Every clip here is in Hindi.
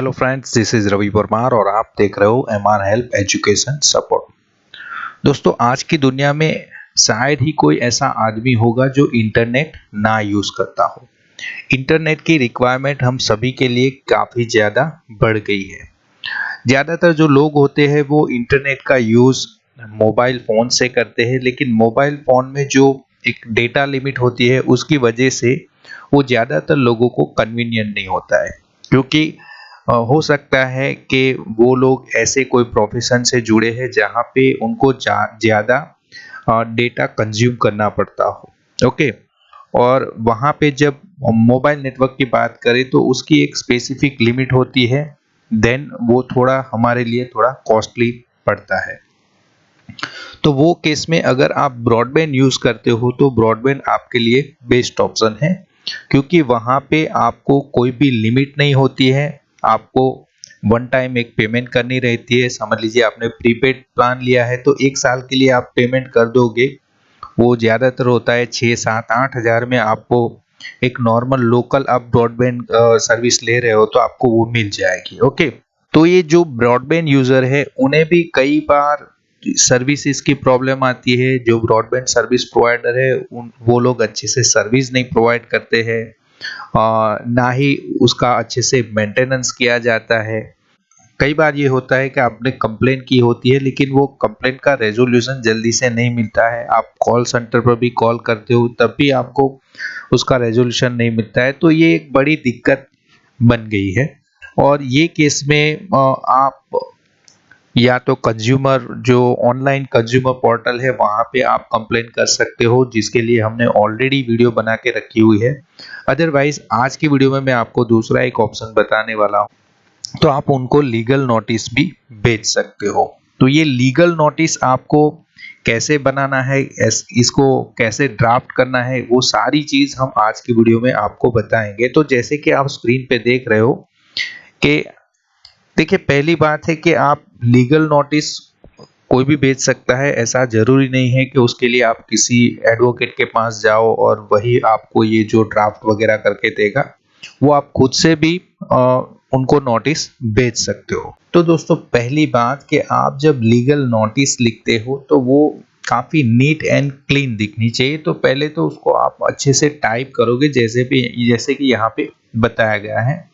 Hello friends, this is Ravi Parmar और आप देख रहे हो एमआर हेल्प एजुकेशन सपोर्ट। दोस्तों, आज की दुनिया में शायद ही कोई ऐसा आदमी होगा जो इंटरनेट ना यूज़ करता हो। इंटरनेट की रिक्वायरमेंट हम सभी के लिए काफ़ी ज़्यादा बढ़ गई है। ज़्यादातर जो लोग होते हैं वो इंटरनेट का यूज़ मोबाइल फ़ोन से करते हैं, लेकिन मोबाइल फ़ोन में जो एक डेटा लिमिट होती है उसकी वजह से वो ज़्यादातर लोगों को कन्वीनियंट नहीं होता है, क्योंकि हो सकता है कि वो लोग ऐसे कोई प्रोफेशन से जुड़े हैं जहाँ पे उनको ज़्यादा डेटा कंज्यूम करना पड़ता हो। ओके। और वहाँ पे जब मोबाइल नेटवर्क की बात करें तो उसकी एक स्पेसिफिक लिमिट होती है, देन वो थोड़ा हमारे लिए थोड़ा कॉस्टली पड़ता है। तो वो केस में अगर आप ब्रॉडबैंड यूज़ करते हो तो ब्रॉडबैंड आपके लिए बेस्ट ऑप्शन है, क्योंकि वहाँ पे आपको कोई भी लिमिट नहीं होती है। आपको वन टाइम एक पेमेंट करनी रहती है। समझ लीजिए आपने प्रीपेड प्लान लिया है तो 1 साल के लिए आप पेमेंट कर दोगे। वो ज़्यादातर होता है 6, 7, 8 हज़ार में आपको एक नॉर्मल लोकल आप ब्रॉडबैंड सर्विस ले रहे हो तो आपको वो मिल जाएगी। ओके। तो ये जो ब्रॉडबैंड यूज़र है उन्हें भी कई बार सर्विसेज की प्रॉब्लम आती है। जो ब्रॉडबैंड सर्विस प्रोवाइडर है उन वो लोग अच्छे से सर्विस नहीं प्रोवाइड करते हैं, ना ही उसका अच्छे से मेंटेनेंस किया जाता है। कई बार ये होता है कि आपने कंप्लेन की होती है लेकिन वो कंप्लेन का रेजोल्यूशन जल्दी से नहीं मिलता है। आप कॉल सेंटर पर भी कॉल करते हो तब भी आपको उसका रेजोल्यूशन नहीं मिलता है, तो ये एक बड़ी दिक्कत बन गई है। और ये केस में आप या तो कंज्यूमर जो ऑनलाइन कंज्यूमर पोर्टल है वहाँ पे आप कंप्लेन कर सकते हो, जिसके लिए हमने ऑलरेडी वीडियो बना के रखी हुई है। अदरवाइज आज की वीडियो में मैं आपको दूसरा एक ऑप्शन बताने वाला हूँ, तो आप उनको लीगल नोटिस भी भेज सकते हो। तो ये लीगल नोटिस आपको कैसे बनाना है, इसको कैसे ड्राफ्ट करना है, वो सारी चीज़ हम आज की वीडियो में आपको बताएंगे। तो जैसे कि आप स्क्रीन पे देख रहे हो कि देखिए, पहली बात है कि आप लीगल नोटिस कोई भी भेज सकता है। ऐसा ज़रूरी नहीं है कि उसके लिए आप किसी एडवोकेट के पास जाओ और वही आपको ये जो ड्राफ्ट वगैरह करके देगा। वो आप खुद से भी अ, उनको नोटिस भेज सकते हो। तो दोस्तों, पहली बात कि आप जब लीगल नोटिस लिखते हो तो वो काफ़ी नीट एंड क्लीन दिखनी चाहिए। तो पहले तो उसको आप अच्छे से टाइप करोगे, जैसे कि यहाँ पे बताया गया है।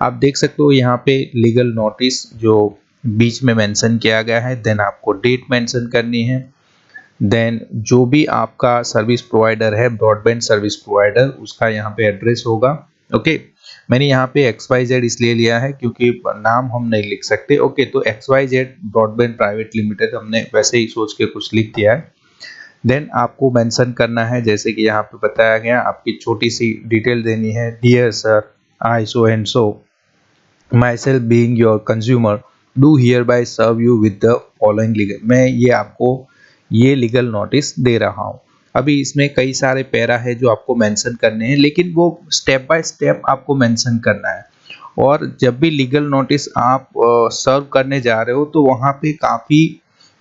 आप देख सकते हो यहाँ पे लीगल नोटिस जो बीच में मेंशन किया गया है, देन आपको डेट मेंशन करनी है। देन जो भी आपका सर्विस प्रोवाइडर है, ब्रॉडबैंड सर्विस प्रोवाइडर, उसका यहाँ पे एड्रेस होगा। ओके। मैंने यहाँ पे XYZ इसलिए लिया है क्योंकि नाम हम नहीं लिख सकते। ओके, तो XYZ ब्रॉडबैंड प्राइवेट लिमिटेड हमने वैसे ही सोच के कुछ लिख दिया है। देन आपको मेंशन करना है, जैसे कि यहाँ पे बताया गया, आपकी छोटी सी डिटेल देनी है। Dear sir, I so and so, myself being your consumer do hereby serve you with the following legal, मैं ये आपको ये लीगल नोटिस दे रहा हूँ। अभी इसमें कई सारे पैरा है जो आपको मेंशन करने हैं, लेकिन वो स्टेप बाय स्टेप आपको मेंशन करना है। और जब भी लीगल नोटिस आप सर्व करने जा रहे हो तो वहाँ पे काफ़ी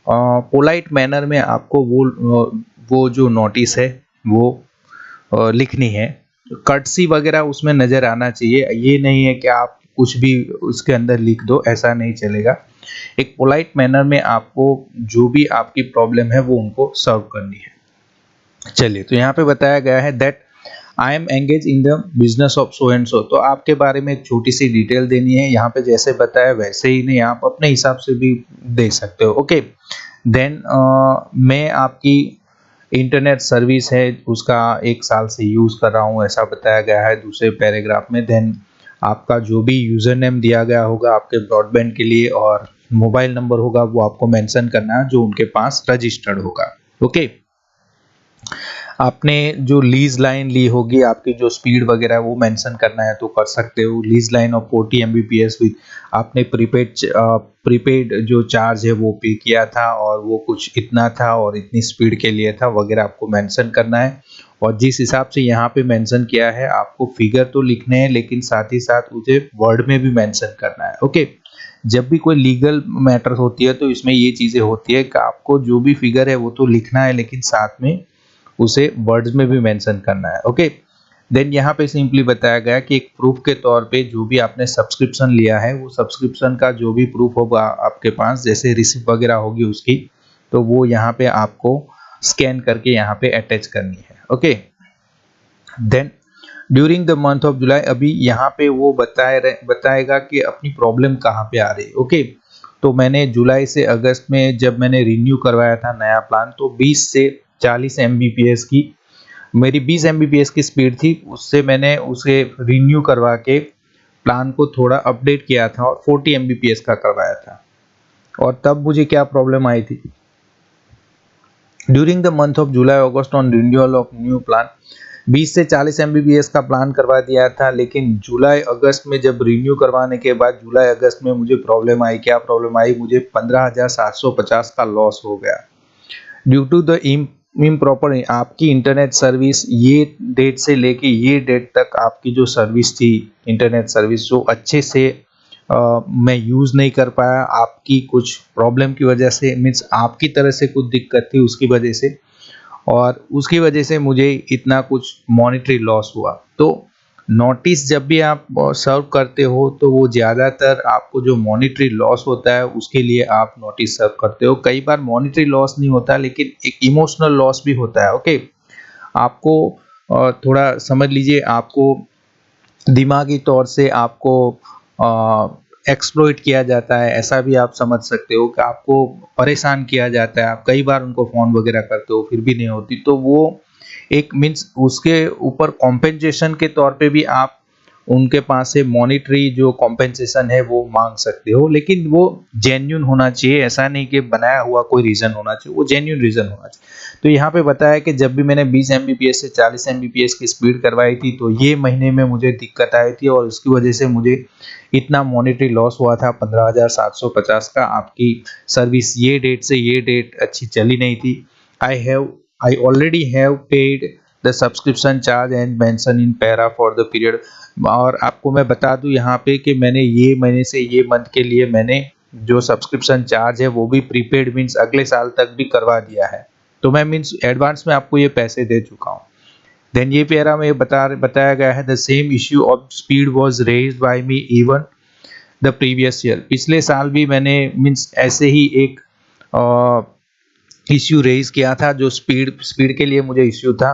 पोलाइट मैनर में आपको वो जो नोटिस है वो लिखनी है। कर्टसी वगैरह उसमें नज़र आना चाहिए। ये नहीं है कि आप कुछ भी उसके अंदर लिख दो, ऐसा नहीं चलेगा। एक पोलाइट मैनर में आपको जो भी आपकी प्रॉब्लम है वो उनको सर्व करनी है। चलिए, तो यहाँ पे बताया गया है that I am engage in the business of so and सो। तो आपके बारे में एक छोटी सी डिटेल देनी है। यहाँ पे जैसे बताया वैसे ही नहीं, आप अपने हिसाब से भी दे सकते हो। ओके। देन मैं आपकी इंटरनेट सर्विस है उसका 1 साल से यूज़ कर रहा हूँ, ऐसा बताया गया है दूसरे पैराग्राफ में। देन आपका जो भी यूज़र नेम दिया गया होगा आपके ब्रॉडबैंड के लिए और मोबाइल नंबर होगा वो आपको मेंशन करना है जो उनके पास रजिस्टर्ड होगा। ओके। आपने जो लीज लाइन ली होगी, आपकी जो स्पीड वगैरह वो मेंशन करना है तो कर सकते हो। Lease line of 40 Mbps with, आपने प्रीपेड जो चार्ज है वो पे किया था और वो कुछ इतना था और इतनी स्पीड के लिए था वगैरह आपको मेंशन करना है। और जिस हिसाब से यहाँ पे मेंशन किया है आपको फिगर तो लिखने हैं, लेकिन साथ ही साथ उसे वर्ड में भी मेंशन करना है। ओके। जब भी कोई लीगल मैटर होती है तो इसमें ये चीज़ें होती है कि आपको जो भी फिगर है वो तो लिखना है, लेकिन साथ में उसे वर्ड्स में भी मेंशन करना है। ओके। देन यहाँ पे सिंपली बताया गया कि एक प्रूफ के तौर पे जो भी आपने सब्सक्रिप्शन लिया है वो सब्सक्रिप्शन का जो भी प्रूफ होगा आपके पास, जैसे रिसिप्ट वगैरह होगी उसकी, तो वो यहाँ पे आपको स्कैन करके यहाँ पे अटैच करनी है। Okay, then during the month of July, अभी यहाँ पे वो बताएगा कि अपनी प्रॉब्लम कहाँ पे आ रही है। ओके, तो मैंने जुलाई से अगस्त में जब मैंने रिन्यू करवाया था नया प्लान, तो 20 से 40 एमबीपीएस की मेरी 20 एमबीपीएस की स्पीड थी, उससे मैंने उसे रिन्यू करवा के प्लान को थोड़ा अपडेट किया था और 40 एमबीपीएस का करवाया था। और तब मुझे क्या प्रॉब्लम आई थी, during the month of July August on renewal of new plan, 20 से 40 एमबीपीएस का प्लान करवा दिया था, लेकिन जुलाई अगस्त में जब रिन्यू करवाने के बाद जुलाई अगस्त में मुझे प्रॉब्लम आई। क्या प्रॉब्लम आई, मुझे 15,750 का लॉस हो गया ड्यू टू द इम्प्रॉपर। आपकी इंटरनेट सर्विस ये डेट से लेके ये डेट तक आपकी जो सर्विस थी, इंटरनेट सर्विस जो अच्छे से मैं यूज़ नहीं कर पाया, आपकी कुछ प्रॉब्लम की वजह से, मीन्स आपकी तरह से कुछ दिक्कत थी उसकी वजह से, और उसकी वजह से मुझे इतना कुछ मॉनेटरी लॉस हुआ। तो नोटिस जब भी आप सर्व करते हो तो वो ज़्यादातर आपको जो मॉनेटरी लॉस होता है उसके लिए आप नोटिस सर्व करते हो। कई बार मॉनेटरी लॉस नहीं होता लेकिन एक इमोशनल लॉस भी होता है। ओके, आपको थोड़ा समझ लीजिए, आपको दिमागी तौर से आपको एक्सप्लॉइट किया जाता है, ऐसा भी आप समझ सकते हो कि आपको परेशान किया जाता है। आप कई बार उनको फ़ोन वगैरह करते हो फिर भी नहीं होती, तो वो एक मीन्स उसके ऊपर कॉम्पेंसेशन के तौर पे भी आप उनके पास से मॉनेटरी जो कॉम्पेंसेशन है वो मांग सकते हो, लेकिन वो जेन्युइन होना चाहिए। ऐसा नहीं कि बनाया हुआ कोई रीज़न होना चाहिए, वो जेन्युइन रीज़न होना चाहिए। तो यहाँ पे बताया कि जब भी मैंने 20 एमबीपीएस से 40 एमबीपीएस की स्पीड करवाई थी तो ये महीने में मुझे दिक्कत आई थी और उसकी वजह से मुझे इतना मॉनेटरी लॉस हुआ था 15,750 का। आपकी सर्विस ये डेट से ये डेट अच्छी चली नहीं थी। I already have paid the subscription charge and mention in para for the period. और आपको मैं बता दूं यहाँ पे कि मैंने ये महीने से ये मंथ के लिए मैंने जो सब्सक्रिप्शन चार्ज है वो भी प्रीपेड मीन्स अगले साल तक भी करवा दिया है, तो मैं मीन्स एडवांस में आपको ये पैसे दे चुका हूँ। देन ये पैरा में बताया गया है, the same issue of speed was raised bye me even the previous year. पिछले साल भी मैंने मीन्स ऐसे ही एक इश्यू रेज किया था, जो स्पीड के लिए मुझे इश्यू था।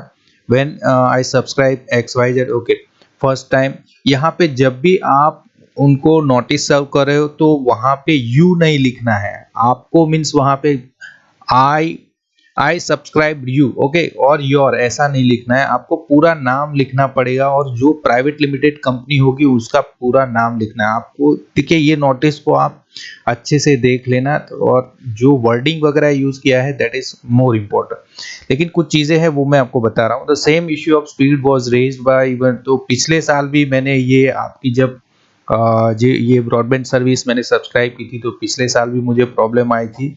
When I subscribe XYZ। Okay, first time यहाँ पे जब भी आप उनको नोटिस सर्व कर रहे हो तो वहाँ पे यू नहीं लिखना है आपको, मीन्स वहाँ पे आई आई सब्सक्राइब यू, ओके, और योर ऐसा नहीं लिखना है, आपको पूरा नाम लिखना पड़ेगा और जो प्राइवेट लिमिटेड कंपनी होगी उसका पूरा नाम लिखना है आपको। देखिए, ये नोटिस को आप अच्छे से देख लेना, और जो वर्डिंग वगैरह यूज किया है दैट इज मोर इम्पोर्टेंट। लेकिन कुछ चीजें हैं वो मैं आपको बता रहा हूँ। The same issue of speed was raised bye even, तो पिछले साल भी मैंने ये आपकी जब ये ब्रॉडबैंड सर्विस मैंने सब्सक्राइब की थी तो पिछले साल भी मुझे प्रॉब्लम आई थी,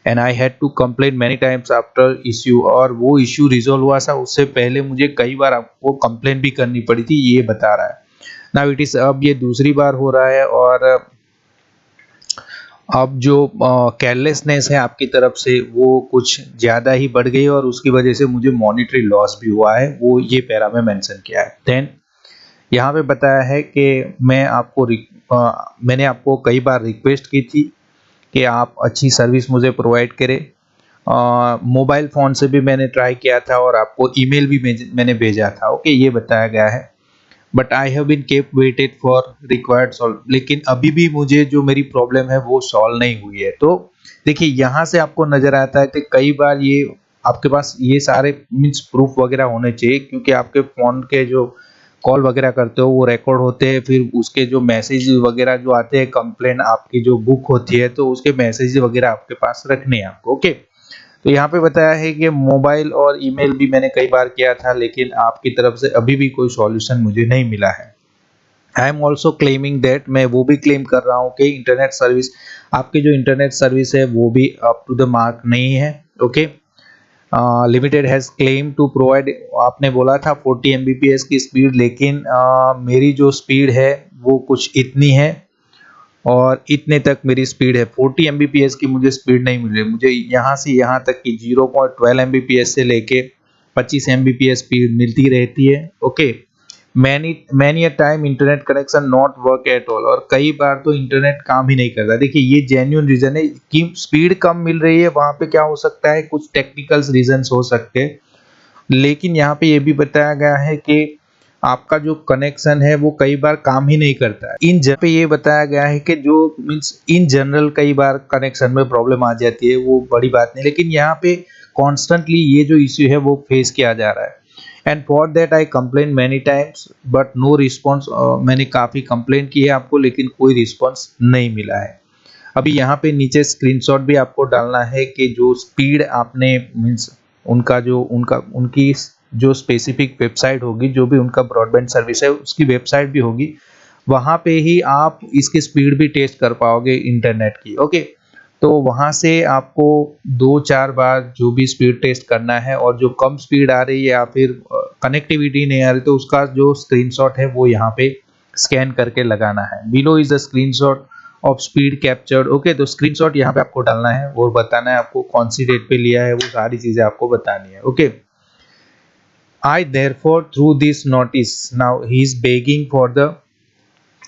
and I had to complain many times after issue. और वो इश्यू रिजोल्व हुआ था, उससे पहले मुझे कई बार आपको कंप्लेन भी करनी पड़ी थी, ये बता रहा है। नाउ इट इज, अब ये दूसरी बार हो रहा है, और अब जो केयरलेसनेस है आपकी तरफ से वो कुछ ज़्यादा ही बढ़ गई और उसकी वजह से मुझे मॉनेटरी लॉस भी हुआ है, वो ये पैरा में मेंशन किया है। देन यहाँ पे बताया है कि मैंने आपको कई बार रिक्वेस्ट की थी कि आप अच्छी सर्विस मुझे प्रोवाइड करें। मोबाइल फ़ोन से भी मैंने ट्राई किया था और आपको ईमेल भी मैंने भेजा था। ओके, ये बताया गया है, but I have been kept waited for required solve. लेकिन अभी भी मुझे जो मेरी प्रॉब्लम है वो सॉल्व नहीं हुई है। तो देखिए, यहाँ से आपको नज़र आता है कि कई बार ये आपके पास ये सारे मीन्स प्रूफ वगैरह होने चाहिए, क्योंकि आपके फ़ोन के जो कॉल वगैरह करते हो वो रिकॉर्ड होते हैं, फिर उसके जो मैसेज वगैरह जो आते हैं, कंप्लेन आपकी जो बुक होती है तो उसके मैसेज वगैरह आपके पास रखने हैं आपको। ओके, तो यहाँ पे बताया है कि मोबाइल और ईमेल भी मैंने कई बार किया था, लेकिन आपकी तरफ से अभी भी कोई सॉल्यूशन मुझे नहीं मिला है। I am also claiming that, मैं वो भी क्लेम कर रहा हूँ कि इंटरनेट सर्विस, आपकी जो इंटरनेट सर्विस है वो भी अप टू द मार्क नहीं है। Okay, limited has claim to provide, आपने बोला था 40 एमबीपीएस की स्पीड, लेकिन मेरी जो स्पीड है वो कुछ इतनी है और इतने तक मेरी स्पीड है। 40 एमबीपीएस की मुझे स्पीड नहीं मिल रही, मुझे यहाँ से यहाँ तक की 0.12 एमबीपीएस से लेके 25 एमबीपीएस स्पीड मिलती रहती है। Okay, many a time internet connection not work at all, और कई बार तो इंटरनेट काम ही नहीं करता। देखिए ये जेन्युइन रीजन है कि स्पीड कम मिल रही है, वहां पे क्या हो सकता है, कुछ टेक्निकल रीजंस हो सकते हैं, लेकिन यहाँ पे ये भी बताया गया है कि आपका जो कनेक्शन है वो कई बार काम ही नहीं करता है। पे ये बताया गया है कि जो मीन्स इन जनरल कई बार कनेक्शन में प्रॉब्लम आ जाती है, वो बड़ी बात नहीं, लेकिन यहाँ पे कॉन्स्टेंटली ये जो इश्यू है वो फेस किया जा रहा है। And for that I complain many times but no response. मैंने काफ़ी कंप्लेन की है आपको, लेकिन कोई रिस्पॉन्स नहीं मिला है। अभी यहाँ पे नीचे स्क्रीनशॉट भी आपको डालना है कि जो स्पीड आपने मीन्स उनका जो उनकी जो स्पेसिफिक वेबसाइट होगी, जो भी उनका ब्रॉडबैंड सर्विस है उसकी वेबसाइट भी होगी, वहाँ पे ही आप इसकी स्पीड भी टेस्ट कर पाओगे इंटरनेट की। ओके, तो वहाँ से आपको 2-4 बार जो भी स्पीड टेस्ट करना है, और जो कम स्पीड आ रही है या फिर कनेक्टिविटी नहीं आ रही, तो उसका जो स्क्रीनशॉट है वो यहाँ पे स्कैन करके लगाना है। Below is the screenshot of speed captured. Okay, तो स्क्रीनशॉट यहाँ पे आपको डालना है और बताना है आपको कौन सी डेट पे लिया है, वो सारी चीजें आपको बतानी है। Okay, I therefore through this notice, now he is begging for the,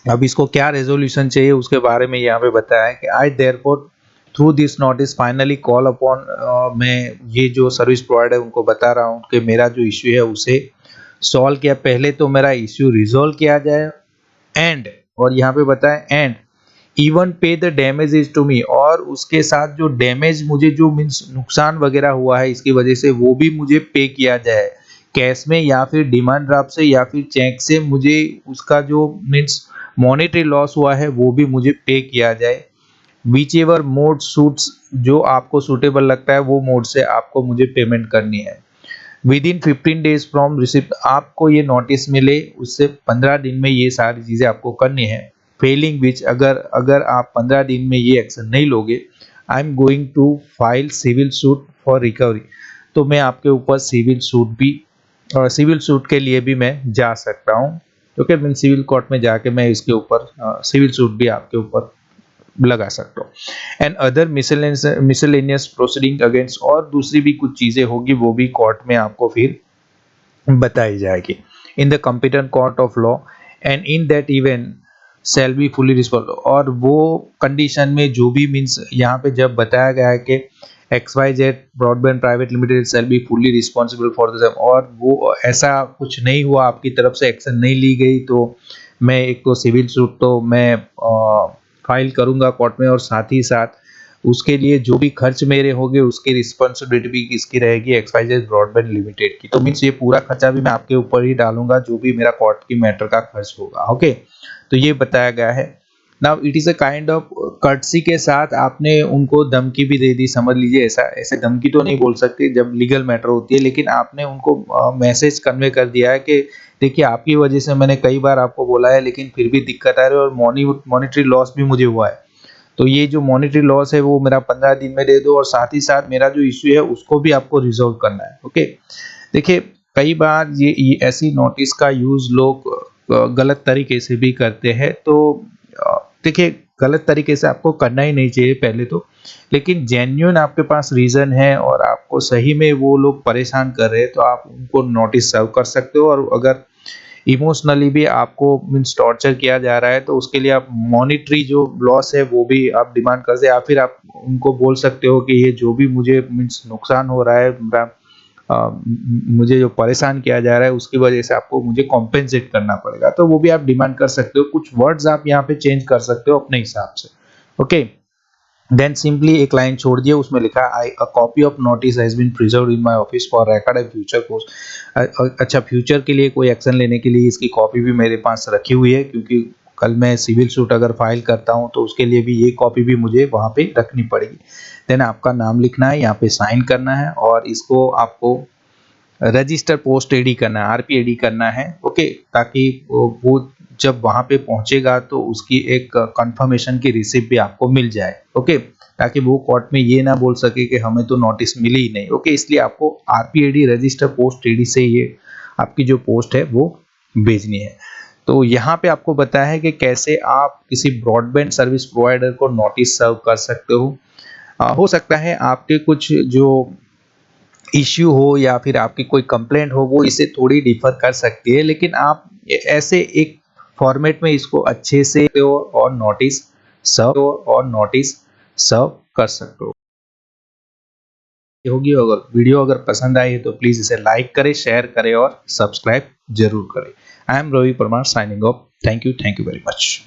अब इसको क्या रेजोल्यूशन चाहिए उसके बारे में यहाँ पे बताया है कि I therefore through this notice finally call upon, मैं ये जो सर्विस प्रोवाइडर है उनको बता रहा हूँ कि मेरा जो इश्यू है उसे सॉल्व किया, पहले तो मेरा इश्यू रिजोल्व किया जाए, एंड और यहाँ पे बताएं and even pay the damage is to me, और उसके साथ जो डैमेज मुझे जो मीन्स नुकसान वगैरह हुआ है इसकी वजह से वो भी मुझे पे किया जाए, कैश में या फिर डिमांड ड्राफ्ट से या फिर चेक से, मुझे उसका जो मीन्स मॉनेटरी लॉस हुआ है वो भी मुझे पे किया जाए। विच एवर मोड सूट्स, जो आपको सूटेबल लगता है वो मोड से आपको मुझे पेमेंट करनी है। With in 15 days from receipt, आपको ये नोटिस मिले उससे 15 दिन में ये सारी चीज़ें आपको करनी है। फेलिंग विच, अगर अगर आप 15 दिन में ये एक्शन नहीं लोगे, I am going to file civil suit for recovery, तो मैं आपके ऊपर सिविल सूट भी, सिविल सूट के लिए भी मैं जा सकता हूँ। ओके, मैं सिविल कोर्ट में जाके मैं इसके ऊपर सिविल सूट भी आपके ऊपर लगा सकता हूँ। And other miscellaneous proceeding against, और दूसरी भी कुछ चीजें होगी वो भी कोर्ट में आपको फिर बताई जाएगी in the competent court of law, and in that event shall be fully responsible, और वो कंडीशन में जो भी मीन्स यहाँ पे जब बताया गया है कि XYZ broadband private limited shall be fully responsible for the, और वो ऐसा कुछ नहीं हुआ, आपकी तरफ से एक्शन नहीं ली गई, तो मैं एक तो सिविल सूट तो मैं फाइल करूंगा कोर्ट में, और साथ ही साथ उसके लिए जो भी खर्च मेरे होंगे उसकी रिस्पॉन्सिबिलिटी भी किसकी रहेगी, XYZ ब्रॉडबैंड लिमिटेड की। तो मीन्स ये पूरा खर्चा भी मैं आपके ऊपर ही डालूंगा, जो भी मेरा कोर्ट की मैटर का खर्च होगा। ओके, तो ये बताया गया है। Now it is a kind of courtesy के साथ आपने उनको धमकी भी दे दी, समझ लीजिए, ऐसा ऐसे धमकी तो नहीं बोल सकते जब लीगल मैटर होती है, लेकिन आपने उनको मैसेज कन्वे कर दिया है कि देखिए आपकी वजह से मैंने कई बार आपको बोला है लेकिन फिर भी दिक्कत आ रही है, और मॉनिटरी लॉस भी मुझे हुआ है, तो ये जो मॉनिटरी लॉस है वो मेरा 15 दिन में दे दो, और साथ ही साथ मेरा जो इश्यू है उसको भी आपको रिजॉल्व करना है। ओके, देखिए कई बार ये ऐसी नोटिस का यूज लोग गलत तरीके से भी करते हैं, तो देखिए गलत तरीके से आपको करना ही नहीं चाहिए पहले तो, लेकिन जेन्युइन आपके पास रीजन है और आपको सही में वो लोग परेशान कर रहे हैं, तो आप उनको नोटिस सर्व कर सकते हो, और अगर इमोशनली भी आपको मीन्स टॉर्चर किया जा रहा है तो उसके लिए आप मॉनिटरी जो लॉस है वो भी आप डिमांड कर सकते, या फिर आप उनको बोल सकते हो कि ये जो भी मुझे मीन्स नुकसान हो रहा है, मुझे जो परेशान किया जा रहा है उसकी वजह से आपको मुझे कॉम्पेंसेट करना पड़ेगा, तो वो भी आप डिमांड कर सकते हो। कुछ वर्ड्स आप यहाँ पे चेंज कर सकते हो अपने हिसाब से। ओके, देन सिंपली एक लाइन छोड़ दिए, उसमें लिखा I a copy of notice has been preserved in my office for record and future course. अच्छा, फ्यूचर के लिए कोई एक्शन लेने के लिए इसकी कॉपी भी मेरे पास रखी हुई है, क्योंकि कल मैं सिविल सूट अगर फाइल करता हूं तो उसके लिए भी ये कॉपी भी मुझे वहां पे रखनी पड़ेगी। देन आपका नाम लिखना है, यहाँ पे साइन करना है, और इसको आपको रजिस्टर पोस्ट एडी करना है, RP एडी करना है। ओके, ताकि वो जब वहां पे पहुंचेगा तो उसकी एक कंफर्मेशन की रिसिप्ट भी आपको मिल जाए। ओके, ताकि वो कोर्ट में ये ना बोल सके कि हमें तो नोटिस मिली ही नहीं। ओके, इसलिए आपको RP AD register post AD से ये आपकी जो पोस्ट है वो भेजनी है। तो यहाँ पे आपको बताया है कि कैसे आप किसी ब्रॉडबैंड सर्विस प्रोवाइडर को नोटिस सर्व कर सकते हो। हो सकता है आपके कुछ जो इश्यू हो या फिर आपकी कोई कंप्लेंट हो वो इसे थोड़ी डिफर कर सकती है, लेकिन आप ये ऐसे एक फॉर्मेट में इसको अच्छे से और नोटिस सर्व कर सकते हो। होगी अगर वीडियो अगर पसंद आई है तो प्लीज इसे लाइक करें, शेयर करें और सब्सक्राइब जरूर करें। I am Ravi Parmar signing off. Thank you very much.